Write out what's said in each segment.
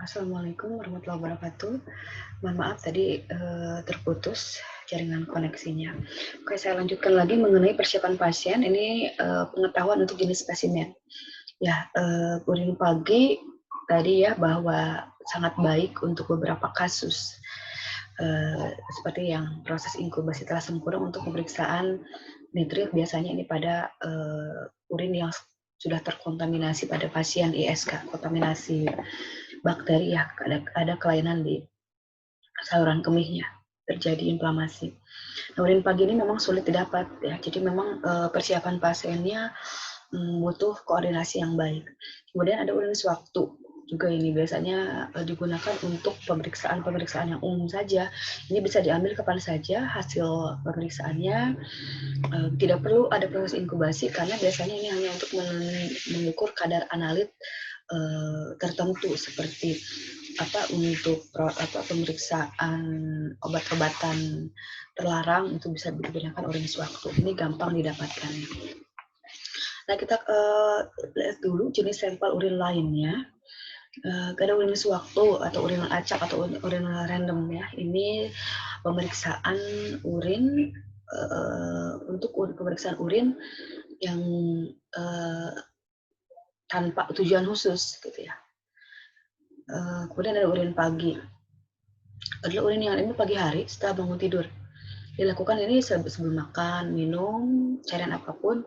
Assalamualaikum warahmatullahi wabarakatuh. Mohon maaf tadi terputus jaringan koneksinya. Oke, saya lanjutkan lagi mengenai persiapan pasien. Ini pengetahuan untuk jenis spesimen. Ya, urin pagi tadi ya bahwa sangat baik untuk beberapa kasus. Seperti yang proses inkubasi telah sempurna untuk pemeriksaan nitrit biasanya ini pada urin yang sudah terkontaminasi pada pasien ISK, kontaminasi bakteri ya, ada kelainan di saluran kemihnya, terjadi inflamasi. Nah, urin pagi ini memang sulit didapat ya, jadi memang persiapan pasiennya butuh koordinasi yang baik. Kemudian ada urin sewaktu juga, ini biasanya digunakan untuk pemeriksaan yang umum saja. Ini bisa diambil kapan saja hasil pemeriksaannya, tidak perlu ada proses inkubasi karena biasanya ini hanya untuk mengukur kadar analit tertentu seperti untuk pemeriksaan obat-obatan terlarang itu bisa digunakan urin sewaktu. Ini gampang didapatkan. Nah, kita lihat dulu jenis sampel urin lainnya. Ada urin sewaktu atau urin acak atau urin random ya. Ini pemeriksaan urin untuk pemeriksaan urin yang tanpa tujuan khusus gitu ya. Kemudian ada urin pagi. Adalah urin yang ini pagi hari setelah bangun tidur. Dilakukan ini sebelum makan, minum, cairan apapun.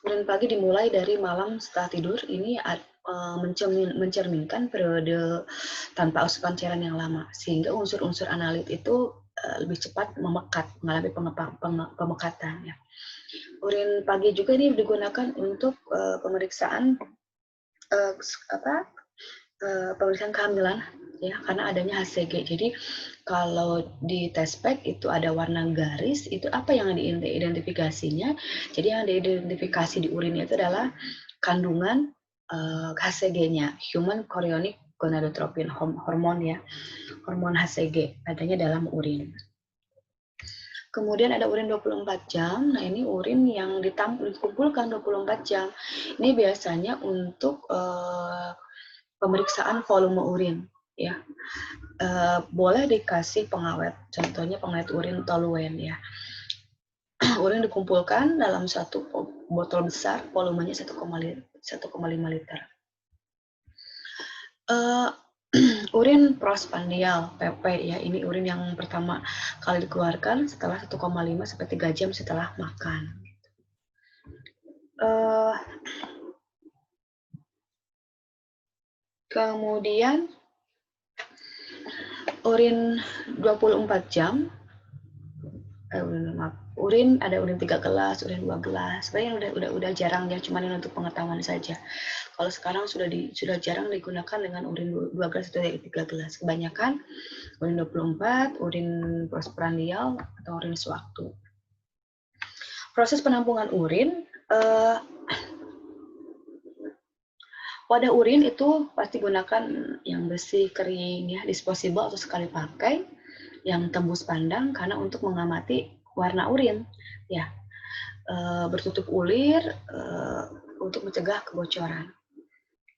Urin pagi dimulai dari malam setelah tidur. Ini mencerminkan periode tanpa asupan cairan yang lama, sehingga unsur-unsur analit itu lebih cepat memekat, mengalami pemekatan. Ya. Urin pagi juga ini digunakan untuk pemeriksaan pemeriksaan kehamilan ya, karena adanya HCG. Jadi kalau di test pack itu ada warna garis, itu apa yang diidentifikasinya. Jadi yang diidentifikasi di urin itu adalah kandungan HCG-nya, human chorionic gonadotropin hormon ya, hormon HCG adanya dalam urin. Kemudian ada urin 24 jam. Nah, ini urin yang dikumpulkan 24 jam. Ini biasanya untuk pemeriksaan volume urin ya. Boleh dikasih pengawet, contohnya pengawet urin toluen ya. Urin dikumpulkan dalam satu botol besar, volumenya 1,5 liter. Urin prosprandial PP ya, ini urin yang pertama kali dikeluarkan setelah 1,5 sampai 3 jam setelah makan. Kemudian urin 24 jam, urin ada urin 3 gelas, urin 2 gelas. Sebenarnya udah jarang ya, cuma ini untuk pengetahuan saja. Kalau sekarang sudah jarang digunakan dengan urin 2 gelas atau 3 gelas. Kebanyakan urin 24, urin prosprandial atau urin sewaktu. Proses penampungan urin, wadah urin itu pasti gunakan yang bersih, kering ya, disposable atau sekali pakai, yang tembus pandang karena untuk mengamati warna urin ya, bertutup ulir untuk mencegah kebocoran.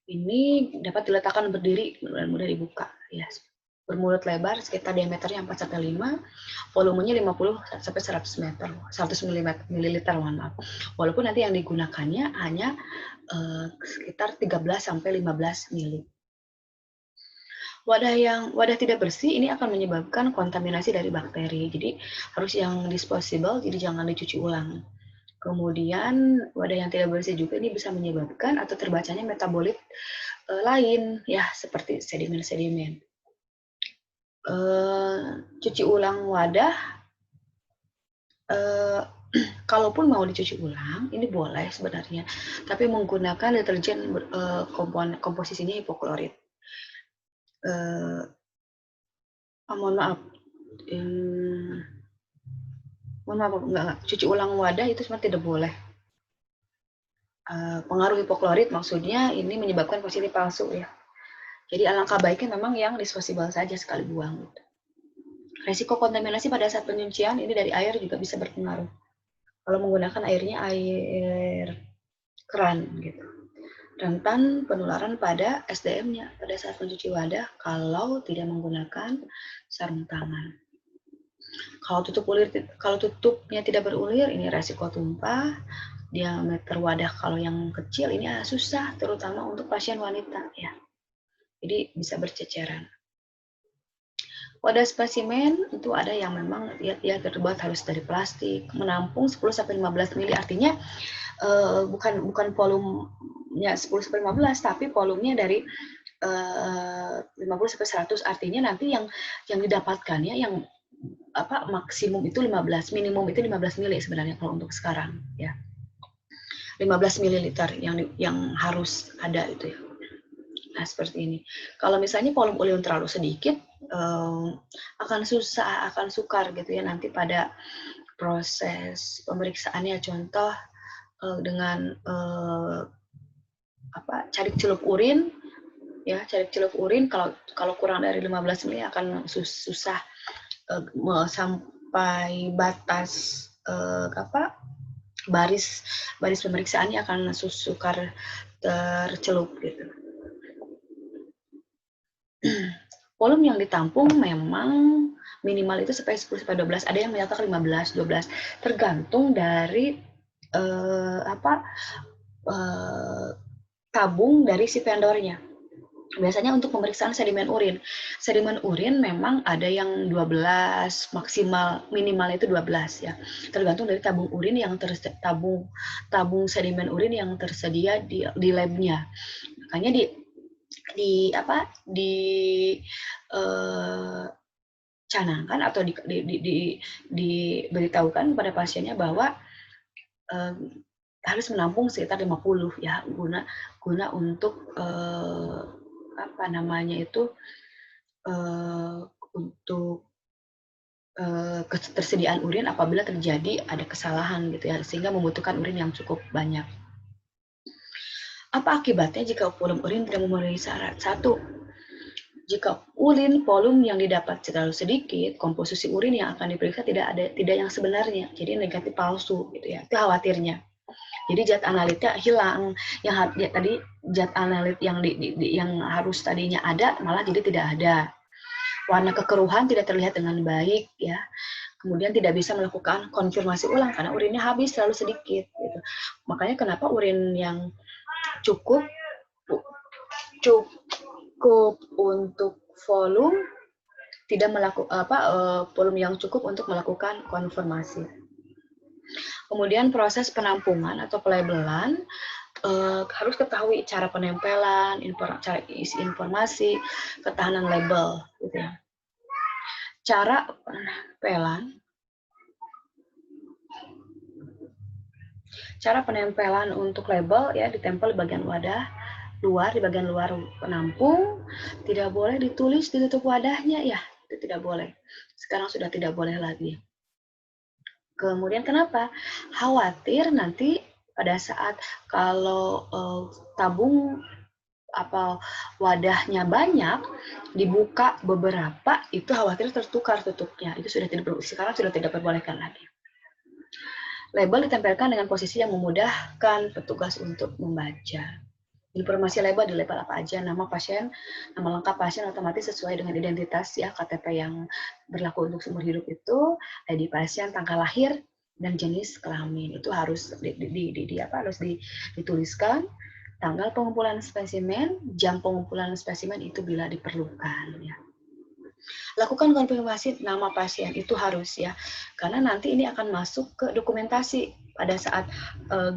Ini dapat diletakkan berdiri dan mudah dibuka ya, bermulut lebar sekitar diameternya 4-5, volumenya 50 sampai 100 meter, 100 ml, mohon maaf. Walaupun nanti yang digunakannya hanya sekitar 13 sampai 15 ml. Wadah tidak bersih ini akan menyebabkan kontaminasi dari bakteri. Jadi harus yang disposable, jadi jangan dicuci ulang. Kemudian wadah yang tidak bersih juga ini bisa menyebabkan atau terbacanya metabolit lain ya, seperti sedimen-sedimen. Cuci ulang wadah, kalaupun mau dicuci ulang ini boleh sebenarnya, tapi menggunakan deterjen komposisinya hipoklorit. Mohon maaf, enggak, cuci ulang wadah itu sebenarnya tidak boleh. Pengaruh hipoklorit maksudnya ini menyebabkan positif palsu ya. Jadi alangkah baiknya memang yang disposable saja sekali buang. Resiko kontaminasi pada saat penyucian ini dari air juga bisa berpengaruh. Kalau menggunakan airnya air keran gitu. rentan penularan pada SDM-nya pada saat mencuci wadah kalau tidak menggunakan sarung tangan. Kalau tutupnya tidak berulir, ini resiko tumpah. Diameter wadah kalau yang kecil ini susah, terutama untuk pasien wanita ya. Jadi bisa berceceran. Wadah spesimen itu ada yang memang dia terbuat harus dari plastik, menampung 10-15 mili, artinya bukan volumenya 10-15, tapi volumenya dari 50-100, artinya nanti yang didapatkannya yang maksimum itu 15, minimum itu 15 mili sebenarnya kalau untuk sekarang ya. 15 mililiter yang harus ada itu ya. Nah, seperti ini. Kalau misalnya volume urin terlalu sedikit, akan sukar gitu ya nanti pada proses pemeriksaannya. Contoh dengan carik celup urin ya, carik celup urin kalau kurang dari 15 mili akan susah sampai batas baris pemeriksaannya akan sukar tercelup gitu. Volume yang ditampung memang minimal itu sampai 10-12, ada yang menyatakan 15-12, tergantung dari tabung dari si vendornya. Biasanya untuk pemeriksaan sedimen urin. Sedimen urin memang ada yang 12, maksimal minimal itu 12 ya. Tergantung dari tabung urin yang tabung sedimen urin yang tersedia di labnya. Makanya canangkan atau diberitahukan kepada pasiennya bahwa harus menampung sekitar 50 ya, guna untuk untuk ketersediaan urin apabila terjadi ada kesalahan gitu ya, sehingga membutuhkan urin yang cukup banyak. Apa akibatnya jika volume urin tidak memenuhi syarat? 1. Jika urin volume yang didapat terlalu sedikit, komposisi urin yang akan diperiksa tidak yang sebenarnya, jadi negatif palsu gitu ya. Itu khawatirnya. Jadi zat analitnya hilang, yang tadi zat analit yang harus tadinya ada malah jadi tidak ada. Warna kekeruhan tidak terlihat dengan baik ya. Kemudian tidak bisa melakukan konfirmasi ulang karena urinnya habis terlalu sedikit gitu. Makanya kenapa urin yang cukup untuk volume tidak melakukan volume yang cukup untuk melakukan konfirmasi. Kemudian proses penampungan atau pelabelan harus ketahui cara penempelan, cara isi informasi, ketahanan label gitu ya. Cara penempelan untuk label ya, ditempel di bagian wadah luar, di bagian luar penampung, tidak boleh ditulis di tutup wadahnya ya, itu tidak boleh. Sekarang sudah tidak boleh lagi. Kemudian kenapa? Khawatir nanti pada saat kalau tabung wadahnya banyak, dibuka beberapa, itu khawatir tertukar tutupnya. Itu sekarang sudah tidak diperbolehkan lagi. Label ditempelkan dengan posisi yang memudahkan petugas untuk membaca. Informasi label di label apa aja, nama pasien, nama lengkap pasien otomatis sesuai dengan identitas ya, KTP yang berlaku untuk seumur hidup itu, ID pasien, tanggal lahir, dan jenis kelamin. Itu harus harus dituliskan, tanggal pengumpulan spesimen, jam pengumpulan spesimen itu bila diperlukan ya. Lakukan konfirmasi nama pasien itu harus ya, karena nanti ini akan masuk ke dokumentasi pada saat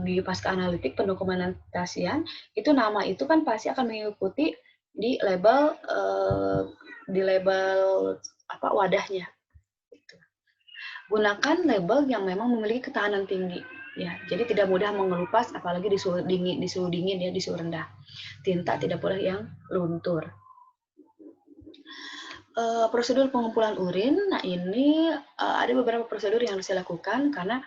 di pasca analitik pendokumentasian itu nama itu kan pasti akan mengikuti di label wadahnya. Gunakan label yang memang memiliki ketahanan tinggi ya, jadi tidak mudah mengelupas apalagi di suhu dingin ya, di suhu rendah. Tinta tidak boleh yang luntur. Prosedur pengumpulan urin, nah ini ada beberapa prosedur yang harus dilakukan karena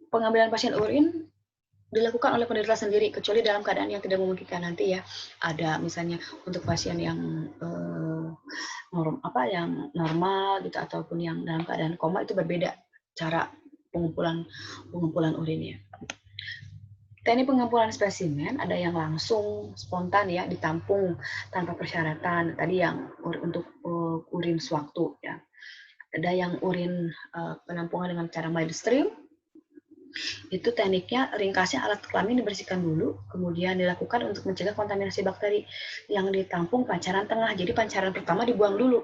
pengambilan pasien urin dilakukan oleh penderita sendiri, kecuali dalam keadaan yang tidak memungkinkan nanti ya. Ada misalnya untuk pasien yang yang normal gitu ataupun yang dalam keadaan koma, itu berbeda cara pengumpulan urinnya. Teknik pengumpulan spesimen ada yang langsung spontan ya, ditampung tanpa persyaratan. Tadi yang untuk urin sewaktu ya. Ada yang urin penampungan dengan cara midstream. Itu tekniknya ringkasnya alat kelamin dibersihkan dulu, kemudian dilakukan untuk mencegah kontaminasi bakteri yang ditampung pancaran tengah. Jadi pancaran pertama dibuang dulu.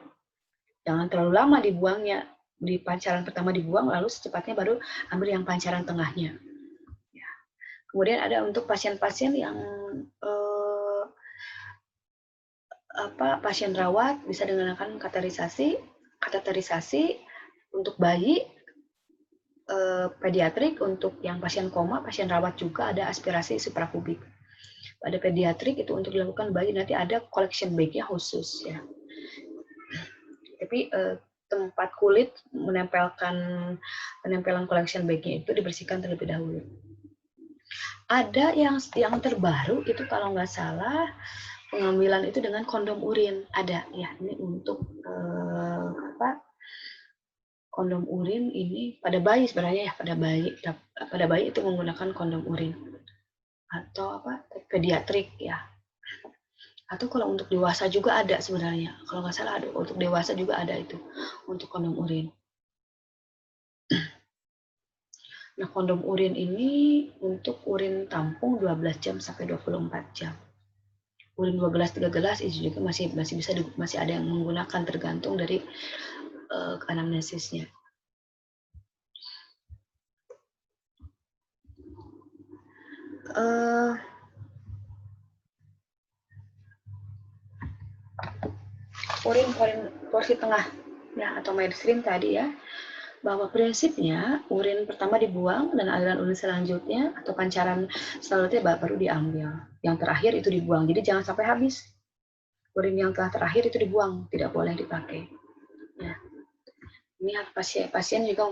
Jangan terlalu lama dibuangnya. Di pancaran pertama dibuang, lalu secepatnya baru ambil yang pancaran tengahnya. Kemudian ada untuk pasien-pasien yang pasien rawat bisa menggunakan kateterisasi untuk bayi, pediatrik untuk yang pasien koma, pasien rawat juga ada aspirasi suprapubik. Pada pediatrik itu untuk dilakukan bayi nanti ada collection bag-nya khusus ya. Tapi tempat kulit penempelan collection bag-nya itu dibersihkan terlebih dahulu. Ada yang terbaru itu kalau nggak salah pengambilan itu dengan kondom urin ada ya. Ini untuk kondom urin ini pada bayi sebenarnya ya, pada bayi itu menggunakan kondom urin atau pediatrik ya. Atau kalau untuk dewasa juga ada sebenarnya. Kalau nggak salah ada untuk dewasa juga ada itu untuk kondom urin. Nah, kondom urin ini untuk urin tampung 12 jam sampai 24 jam. Urin 12-13 itu juga masih ada yang menggunakan tergantung dari anamnesisnya. Urin porsi tengah ya atau midstream tadi ya, bahwa prinsipnya urin pertama dibuang dan aliran urin selanjutnya atau pancaran selanjutnya baru diambil. Yang terakhir itu dibuang. Jadi jangan sampai habis. Urin yang telah terakhir itu dibuang, tidak boleh dipakai. Ya. Ini pasien juga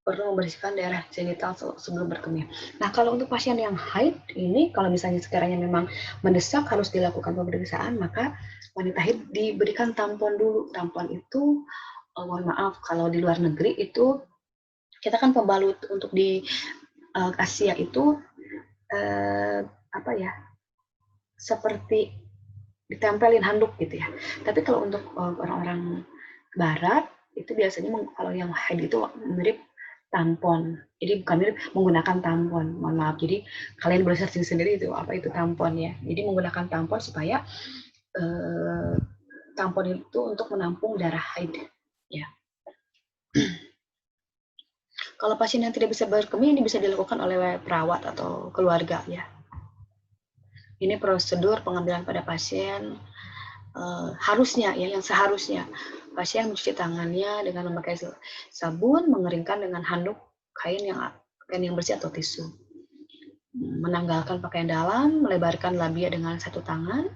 perlu membersihkan daerah genital sebelum berkemih. Nah, kalau untuk pasien yang haid ini, kalau misalnya sekiranya memang mendesak harus dilakukan pemeriksaan, maka wanita haid diberikan tampon dulu. Tampon itu, mohon maaf, kalau di luar negeri itu kita kan pembalut untuk di Asia itu seperti ditempelin handuk gitu ya. Tapi kalau untuk orang-orang Barat itu biasanya kalau yang haid itu mirip tampon. Jadi bukan mirip, menggunakan tampon. Mohon maaf. Jadi kalian boleh searching sendiri itu apa itu tampon ya. Jadi menggunakan tampon supaya tampon itu untuk menampung darah haid ya. Kalau pasien yang tidak bisa berkemih ini bisa dilakukan oleh perawat atau keluarga ya. Ini prosedur pengambilan pada pasien harusnya ya, yang seharusnya pasien mencuci tangannya dengan memakai sabun, mengeringkan dengan handuk kain yang bersih atau tisu. Menanggalkan pakaian dalam, melebarkan labia dengan satu tangan,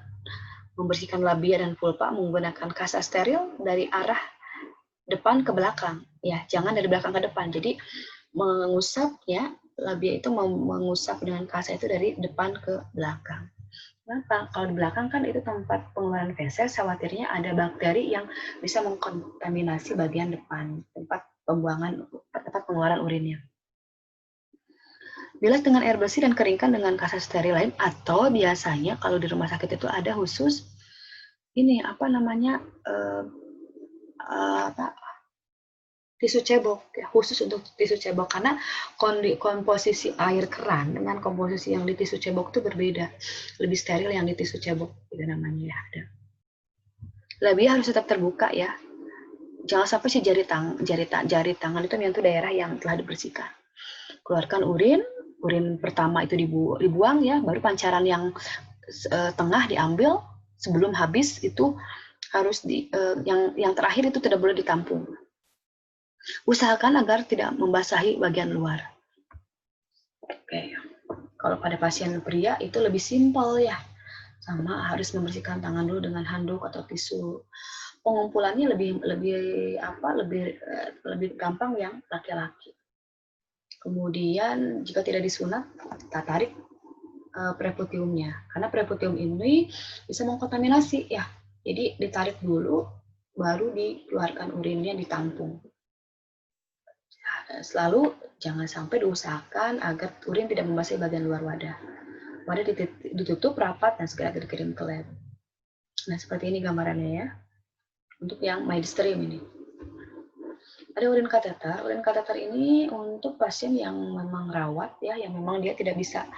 membersihkan labia dan vulva menggunakan kasa steril dari arah depan ke belakang. Ya, jangan dari belakang ke depan. Jadi mengusap ya, labia itu mengusap dengan kasa itu dari depan ke belakang. Kenapa? Kalau di belakang kan itu tempat pengeluaran feses, khawatirnya ada bakteri yang bisa mengkontaminasi bagian depan, tempat pengeluaran urinnya. Bilas dengan air bersih dan keringkan dengan kasa steril lain, atau biasanya kalau di rumah sakit itu ada khusus ini tisu cebok ya, khusus untuk tisu cebok karena komposisi air keran dengan komposisi yang di tisu cebok itu berbeda, lebih steril yang di tisu cebok itu namanya ya. Ada labia harus tetap terbuka ya, jangan sampai si jari tangan itu menyentuh daerah yang telah dibersihkan. Keluarkan urin pertama itu dibuang ya, baru pancaran yang tengah diambil. Sebelum habis itu harus yang terakhir itu tidak boleh ditampung. Usahakan agar tidak membasahi bagian luar. Oke. Kalau pada pasien pria itu lebih simpel ya. Sama harus membersihkan tangan dulu dengan handuk atau tisu. Pengumpulannya lebih gampang yang laki-laki. Kemudian jika tidak disunat, kita tarik preputiumnya. Karena preputium ini bisa mengkontaminasi ya. Jadi ditarik dulu, baru dikeluarkan urinnya, ditampung. Selalu Jangan sampai diusahakan agar urin tidak membasahi bagian luar wadah. Wadah ditutup rapat dan segera dikirim ke lab. Nah, seperti ini gambarannya ya. Untuk yang midstream ini. Ada urin kateter. Urin kateter ini untuk pasien yang memang rawat ya, yang memang dia tidak bisa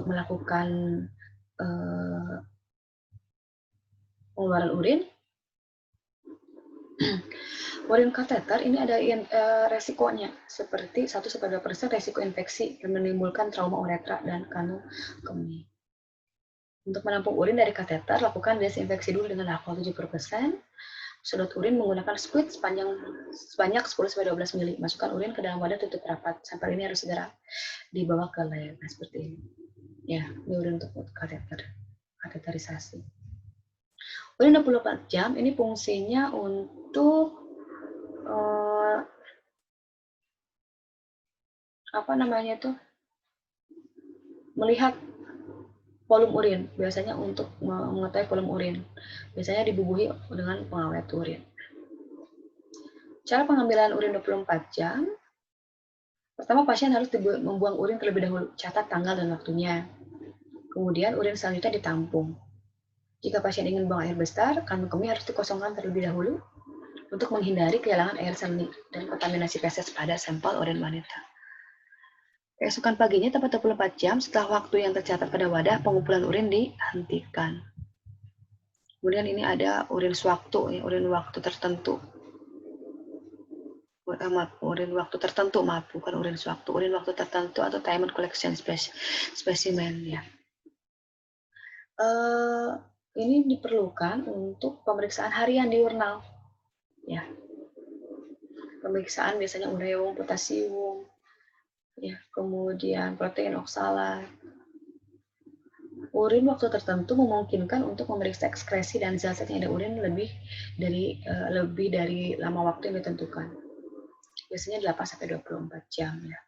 melakukan pengeluaran urin. Urin kateter ini ada resikonya seperti 1-2% resiko infeksi yang menimbulkan trauma uretra dan kanu kemih. Untuk menampung urin dari kateter, lakukan desinfeksi dulu dengan alkohol 70%. Sedot urin menggunakan squid sebanyak 10-12 ml. Masukkan urin ke dalam wadah, tutup rapat. Sampel ini harus segera dibawa ke lab. Nah, seperti ini. Ya, ini urin untuk kateterisasi. Urin 24 jam ini fungsinya untuk melihat volume urin, biasanya untuk mengetahui volume urin. Biasanya dibubuhi dengan pengawet urin. Cara pengambilan urin 24 jam. Pertama, pasien harus membuang urin terlebih dahulu. Catat tanggal dan waktunya. Kemudian urin selanjutnya ditampung. Jika pasien ingin buang air besar, kandung kemih harus dikosongkan terlebih dahulu untuk menghindari kehilangan air seni dan kontaminasi feses pada sampel urin wanita. Keesokan paginya, tepat 24 jam setelah waktu yang tercatat pada wadah, pengumpulan urin dihentikan. Kemudian ini ada urin sewaktu, ya, urin waktu tertentu. Urin waktu tertentu, bukan urin sewaktu. Urin waktu tertentu atau timed collection specimen. Ya. Ini diperlukan untuk pemeriksaan harian diurnal. Ya. Pemeriksaan biasanya ureum, potasium, ya, kemudian protein oksalat. Urin waktu tertentu memungkinkan untuk memeriksa ekskresi dan zat-zat yang ada urin lebih dari lama waktu yang ditentukan. Biasanya 8-24 jam ya.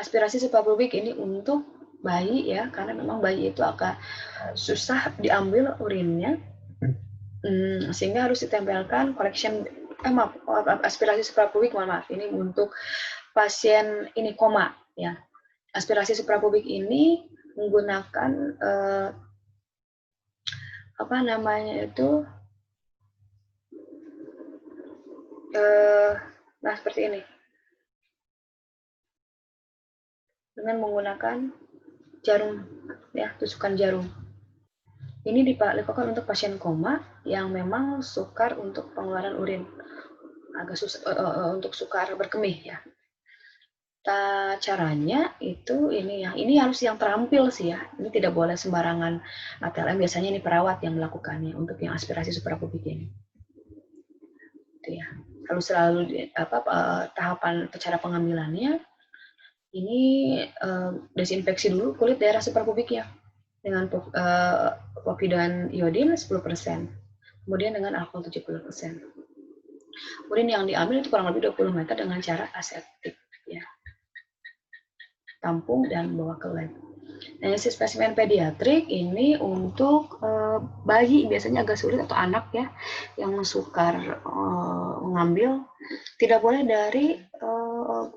Aspirasi suprapubik ini untuk bayi ya, karena memang bayi itu agak susah diambil urinnya, sehingga harus ditempelkan aspirasi suprapubik, mohon maaf, ini untuk pasien ini koma ya. Aspirasi suprapubik ini menggunakan nah seperti ini, dengan menggunakan jarum ya, tusukan jarum. Ini dilakukan untuk pasien koma yang memang sukar untuk pengeluaran urin, agak susah untuk sukar berkemih ya. Caranya itu ini harus yang terampil sih ya. Ini tidak boleh sembarangan ATLM, biasanya ini perawat yang melakukannya untuk yang aspirasi suprapubik ini. Itu ya. Lalu selalu tahapan cara pengambilannya ini desinfeksi dulu kulit daerah suprapubiknya dengan povidan iodin 10%. Kemudian dengan alkohol 70%. Urin yang diambil itu kurang lebih 20 meter dengan cara aseptik ya. Tampung dan bawa ke lab. Analisis spesimen pediatrik ini untuk bayi, biasanya agak sulit, atau anak ya yang sukar mengambil. Tidak boleh dari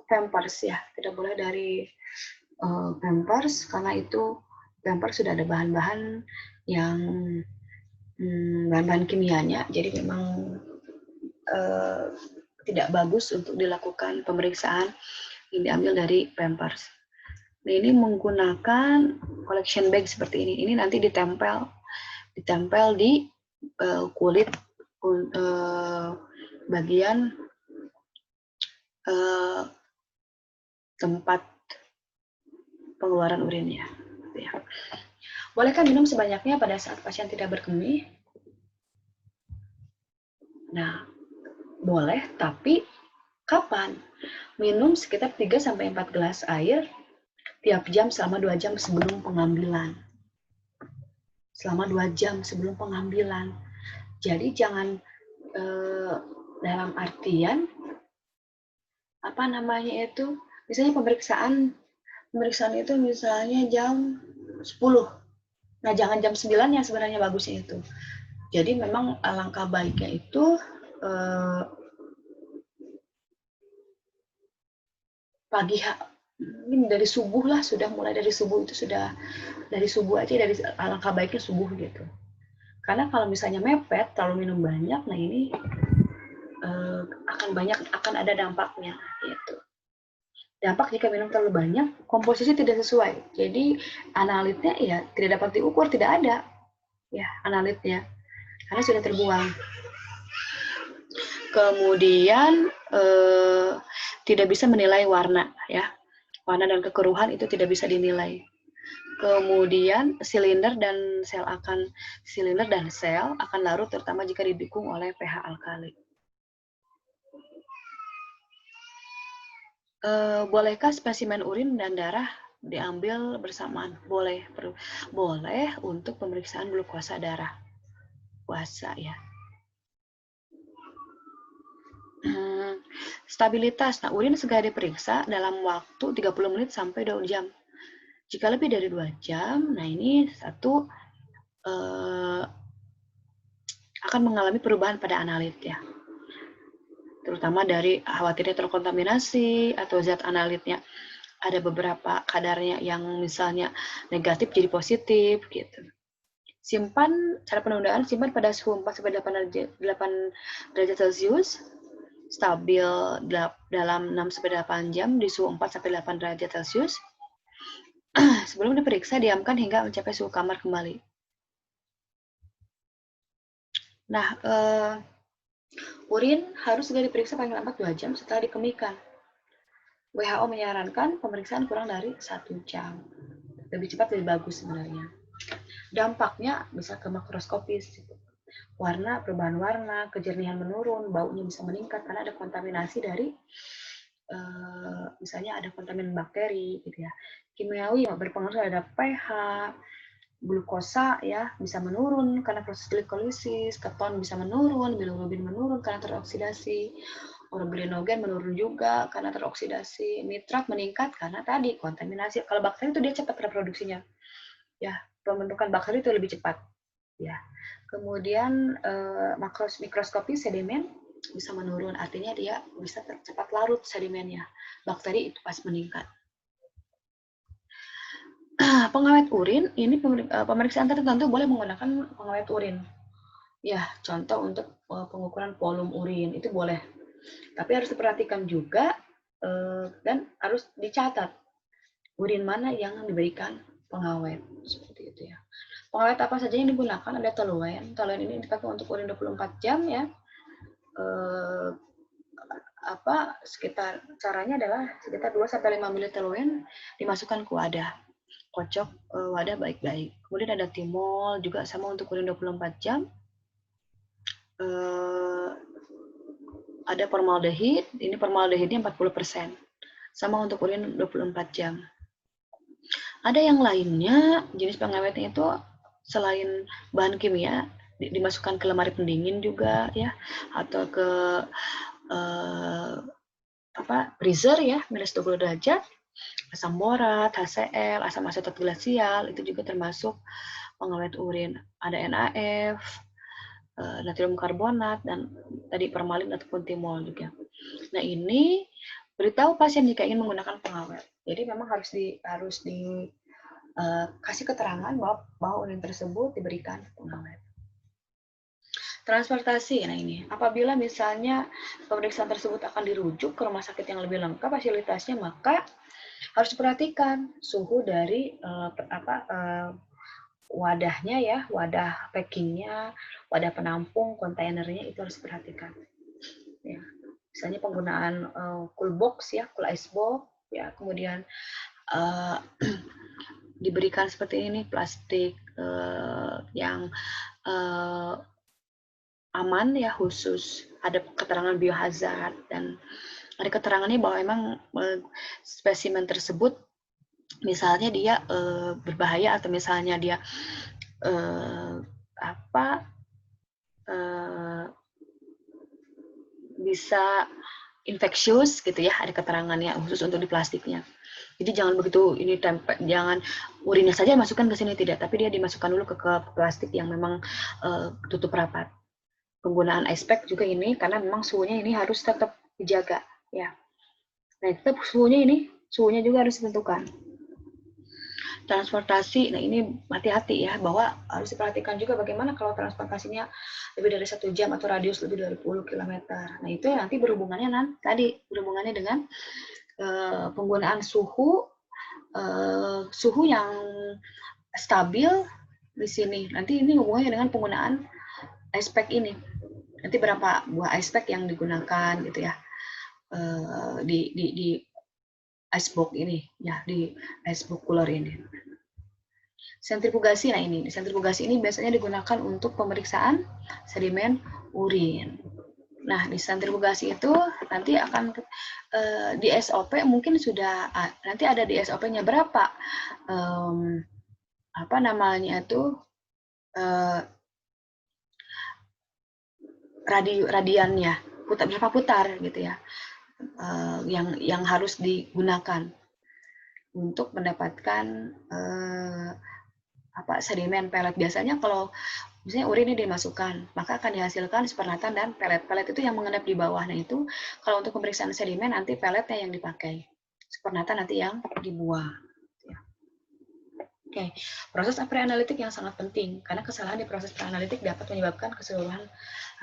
Pampers ya, tidak boleh dari Pampers, karena itu Pampers sudah ada bahan-bahan yang bahan-bahan kimianya, jadi memang tidak bagus untuk dilakukan pemeriksaan yang diambil dari Pampers. Nah, ini menggunakan collection bag seperti ini. Ini nanti ditempel di kulit bagian tempat pengeluaran urinnya. Ya. Bolehkah minum sebanyaknya pada saat pasien tidak berkemih? Nah, boleh, tapi kapan? Minum sekitar 3-4 gelas air tiap jam selama 2 jam sebelum pengambilan. Selama 2 jam sebelum pengambilan. Jadi jangan dalam artian misalnya pemeriksaan itu misalnya jam 10. Nah, jangan jam 9 ya sebenarnya bagusnya itu. Jadi memang alangkah baiknya itu pagi mungkin dari subuh lah, sudah mulai dari subuh itu sudah, dari subuh aja, dari alangkah baiknya subuh gitu. Karena kalau misalnya mepet, terlalu minum banyak, nah ini akan ada dampaknya gitu. Dampak jika minum terlalu banyak, komposisi tidak sesuai. Jadi analitnya ya tidak dapat diukur, tidak ada ya analitnya karena sudah terbuang. Kemudian tidak bisa menilai warna ya. Warna dan kekeruhan itu tidak bisa dinilai. Kemudian silinder dan sel akan larut terutama jika didukung oleh pH alkali. Bolehkah spesimen urin dan darah diambil bersamaan? Boleh untuk pemeriksaan glukosa darah. Puasa ya. Stabilitas. Nah, urin segera diperiksa dalam waktu 30 menit sampai 2 jam. Jika lebih dari 2 jam, nah ini akan mengalami perubahan pada analit ya. Terutama dari khawatirnya terkontaminasi atau zat analitnya ada beberapa kadarnya yang misalnya negatif jadi positif gitu. Cara penundaan simpan pada suhu 4-8 derajat Celcius, stabil dalam 6-8 jam di suhu 4-8 derajat Celcius. Sebelum diperiksa, diamkan hingga mencapai suhu kamar kembali. Nah, urin harus segera diperiksa paling lambat 2 jam setelah dikemikan. WHO menyarankan pemeriksaan kurang dari 1 jam. Lebih cepat lebih bagus sebenarnya. Dampaknya bisa ke makroskopis. Perubahan warna, kejernihan menurun, baunya bisa meningkat karena ada kontaminasi dari misalnya ada kontaminan bakteri gitu ya. Kimiawi berpengaruh terhadap pH, glukosa ya bisa menurun karena proses glikolisis, keton bisa menurun, bilirubin menurun karena teroksidasi, oroglinogen menurun juga karena teroksidasi, nitrat meningkat karena tadi kontaminasi. Kalau bakteri itu dia cepat reproduksinya, ya pembentukan bakteri itu lebih cepat, ya. Kemudian mikroskopi sedimen bisa menurun, artinya dia bisa cepat larut sedimennya. Bakteri itu pas meningkat. Pengawet urin, ini pemeriksaan tertentu boleh menggunakan pengawet urin. Ya, contoh untuk pengukuran volume urin, itu boleh. Tapi harus diperhatikan juga dan harus dicatat urin mana yang diberikan pengawet. Seperti itu ya. Pengawet apa saja yang digunakan? Ada toluen. Toluen ini dipakai untuk urin 24 jam ya. Caranya adalah sekitar 2-5 ml toluen dimasukkan ke wadah. Kocok wadah baik-baik. Kemudian ada timol juga sama untuk urin 24 jam. Ada formaldehid, ini formaldehidnya 40%. Sama untuk urin 24 jam. Ada yang lainnya, jenis pengawetnya itu selain bahan kimia dimasukkan ke lemari pendingin juga ya, atau ke freezer ya, minus 20 derajat. Asam borat, HCl, asam asetat glasial, itu juga termasuk pengawet urin. Ada NaF, natrium karbonat, dan tadi formalin ataupun timol juga. Nah ini beritahu pasien jika ingin menggunakan pengawet. Jadi memang harus dikasih keterangan bahwa urin tersebut diberikan pengawet. Transportasi, nah ini, apabila misalnya pemeriksaan tersebut akan dirujuk ke rumah sakit yang lebih lengkap fasilitasnya, maka harus diperhatikan suhu dari wadahnya ya, wadah packingnya, wadah penampung, kontainernya itu harus diperhatikan. Ya, misalnya penggunaan cool box ya, cool ice box ya, kemudian diberikan seperti ini plastik yang aman ya, khusus ada keterangan biohazard dan ada keterangannya bahwa memang spesimen tersebut misalnya dia berbahaya atau misalnya dia bisa infeksius gitu ya, ada keterangannya khusus untuk di plastiknya. Jadi jangan begitu ini jangan urinnya saja masukkan ke sini, tidak, tapi dia dimasukkan dulu ke plastik yang memang tutup rapat. Penggunaan ice pack juga ini karena memang suhunya ini harus tetap dijaga ya. Nah, tetap suhunya juga harus ditentukan. Transportasi, nah ini hati-hati ya, bahwa harus diperhatikan juga bagaimana kalau transportasinya lebih dari 1 jam atau radius lebih dari 10 km. Nah itu nanti berhubungannya dengan penggunaan suhu yang stabil di sini. Nanti ini hubungannya dengan penggunaan ice pack ini. Nanti berapa buah ice pack yang digunakan gitu ya di icebox ini ya, di icebox cooler ini. Sentrifugasi, nah ini sentrifugasi ini biasanya digunakan untuk pemeriksaan sedimen urin. Nah, di sentrifugasi itu nanti akan di SOP mungkin sudah nanti ada di SOP-nya berapa apa namanya itu radiannya, berapa putar gitu ya, yang harus digunakan untuk mendapatkan sedimen pelet. Biasanya kalau misalnya urin ini dimasukkan, maka akan dihasilkan spernatan dan pelet. Pelet itu yang mengendap di bawah. Nah itu kalau untuk pemeriksaan sedimen nanti peletnya yang dipakai, spernatan nanti yang dibuang. Oke, proses preanalitik yang sangat penting karena kesalahan di proses preanalitik dapat menyebabkan keseluruhan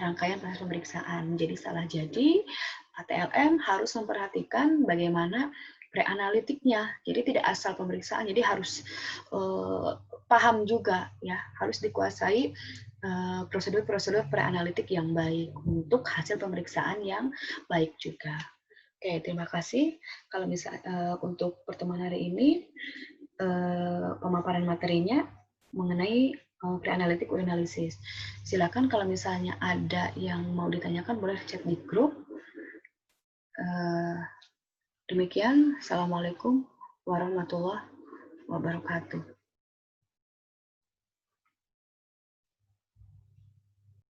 rangkaian proses pemeriksaan. Jadi salah jadi ATLM harus memperhatikan bagaimana preanalitiknya. Jadi tidak asal pemeriksaan, jadi harus paham juga ya, harus dikuasai prosedur-prosedur preanalitik yang baik untuk hasil pemeriksaan yang baik juga. Oke, terima kasih. Kalau misalnya untuk pertemuan hari ini pemaparan materinya mengenai preanalitik urinalisis. Silakan kalau misalnya ada yang mau ditanyakan boleh chat di grup. Demikian, Assalamualaikum warahmatullahi wabarakatuh.